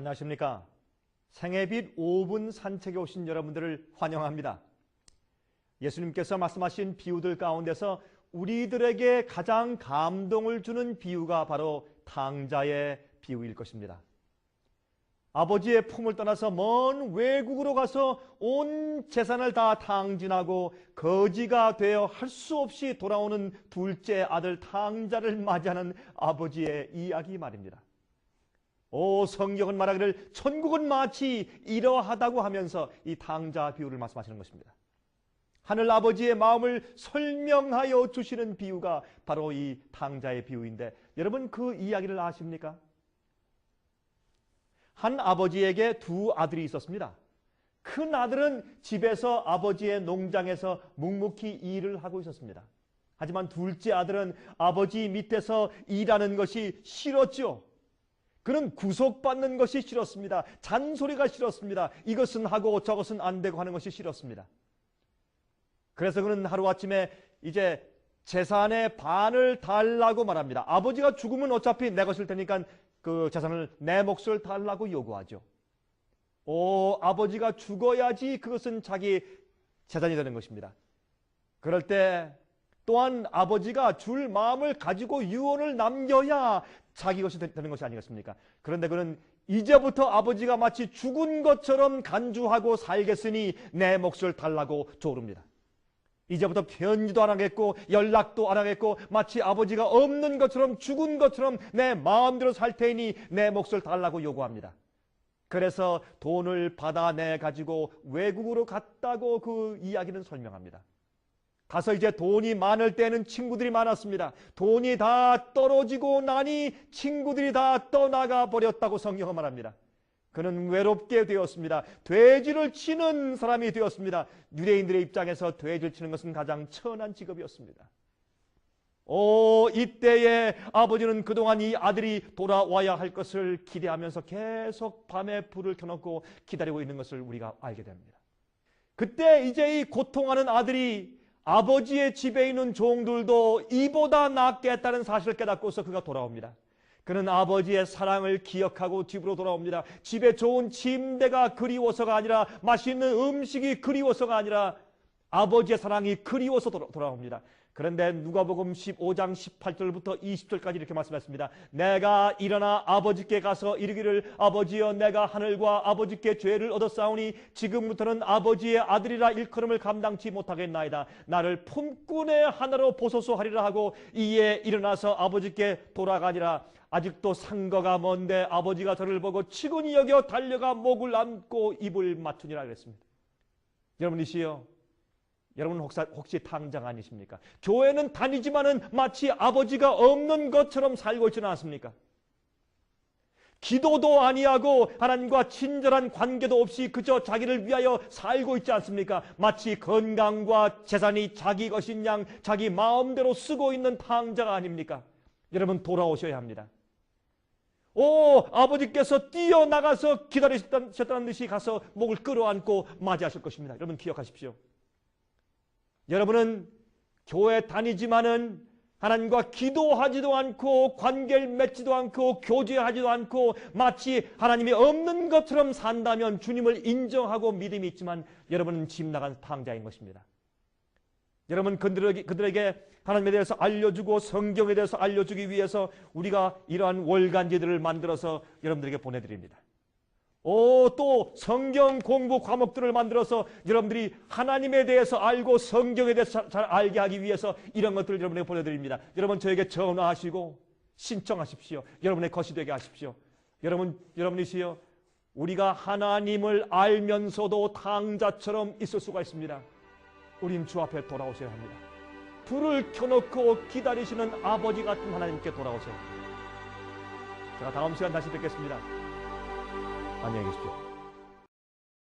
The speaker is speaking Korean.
안녕하십니까. 생애빛 5분 산책에 오신 여러분들을 환영합니다. 예수님께서 말씀하신 비유들 가운데서 우리들에게 가장 감동을 주는 비유가 바로 탕자의 비유일 것입니다. 아버지의 품을 떠나서 먼 외국으로 가서 온 재산을 다 탕진하고 거지가 되어 할 수 없이 돌아오는 둘째 아들 탕자를 맞이하는 아버지의 이야기 말입니다. 성경은 말하기를 천국은 마치 이러하다고 하면서 이 탕자 비유를 말씀하시는 것입니다. 하늘 아버지의 마음을 설명하여 주시는 비유가 바로 이 탕자의 비유인데, 여러분 그 이야기를 아십니까? 한 아버지에게 두 아들이 있었습니다. 큰 아들은 집에서 아버지의 농장에서 묵묵히 일을 하고 있었습니다. 하지만 둘째 아들은 아버지 밑에서 일하는 것이 싫었죠. 그는 구속받는 것이 싫었습니다. 잔소리가 싫었습니다. 이것은 하고 저것은 안 되고 하는 것이 싫었습니다. 그래서 그는 하루아침에 이제 재산의 반을 달라고 말합니다. 아버지가 죽으면 어차피 내 것일 테니까 그 재산을 내 몫을 달라고 요구하죠. 아버지가 죽어야지 그것은 자기 재산이 되는 것입니다. 그럴 때 또한 아버지가 줄 마음을 가지고 유언을 남겨야 자기 것이 되는 것이 아니겠습니까? 그런데 그는 이제부터 아버지가 마치 죽은 것처럼 간주하고 살겠으니 내 몫을 달라고 조릅니다. 이제부터 편지도 안 하겠고 연락도 안 하겠고 마치 아버지가 없는 것처럼 죽은 것처럼 내 마음대로 살 테니 내 몫을 달라고 요구합니다. 그래서 돈을 받아내 가지고 외국으로 갔다고 그 이야기는 설명합니다. 가서 이제 돈이 많을 때는 친구들이 많았습니다. 돈이 다 떨어지고 나니 친구들이 다 떠나가 버렸다고 성경은 말합니다. 그는 외롭게 되었습니다. 돼지를 치는 사람이 되었습니다. 유대인들의 입장에서 돼지를 치는 것은 가장 천한 직업이었습니다. 이때에 아버지는 그동안 이 아들이 돌아와야 할 것을 기대하면서 계속 밤에 불을 켜놓고 기다리고 있는 것을 우리가 알게 됩니다. 그때 이제 이 고통하는 아들이 아버지의 집에 있는 종들도 이보다 낫겠다는 사실을 깨닫고서 그가 돌아옵니다. 그는 아버지의 사랑을 기억하고 집으로 돌아옵니다. 집에 좋은 침대가 그리워서가 아니라 맛있는 음식이 그리워서가 아니라 아버지의 사랑이 그리워서 돌아옵니다. 그런데 누가복음 15장 18절부터 20절까지 이렇게 말씀했습니다. 내가 일어나 아버지께 가서 이르기를 아버지여 내가 하늘과 아버지께 죄를 얻었사오니 지금부터는 아버지의 아들이라 일컬음을 감당치 못하겠나이다. 나를 품꾼의 하나로 보소서 하리라 하고 이에 일어나서 아버지께 돌아가니라. 아직도 상거가 먼데 아버지가 저를 보고 치근히 여겨 달려가 목을 안고 입을 맞추니라 그랬습니다. 여러분이시여, 여러분 혹시 탕자가 아니십니까? 교회는 다니지만은 마치 아버지가 없는 것처럼 살고 있지는 않습니까? 기도도 아니하고 하나님과 친절한 관계도 없이 그저 자기를 위하여 살고 있지 않습니까? 마치 건강과 재산이 자기 것인 양 자기 마음대로 쓰고 있는 탕자가 아닙니까? 여러분 돌아오셔야 합니다. 아버지께서 뛰어나가서 기다리셨다는 듯이 가서 목을 끌어안고 맞이하실 것입니다. 여러분 기억하십시오. 여러분은 교회 다니지만은 하나님과 기도하지도 않고 관계를 맺지도 않고 교제하지도 않고 마치 하나님이 없는 것처럼 산다면 주님을 인정하고 믿음이 있지만 여러분은 집 나간 탕자인 것입니다. 여러분 그들에게 하나님에 대해서 알려주고 성경에 대해서 알려주기 위해서 우리가 이러한 월간지들을 만들어서 여러분들에게 보내드립니다. 또 성경 공부 과목들을 만들어서 여러분들이 하나님에 대해서 알고 성경에 대해서 잘 알게 하기 위해서 이런 것들을 여러분에게 보내드립니다. 여러분 저에게 전화하시고 신청하십시오. 여러분의 것이 되게 하십시오. 여러분이시여, 우리가 하나님을 알면서도 탕자처럼 있을 수가 있습니다. 우린 주 앞에 돌아오셔야 합니다. 불을 켜놓고 기다리시는 아버지 같은 하나님께 돌아오셔야 합니다. 제가 다음 시간 다시 뵙겠습니다. 안녕히 계십시오.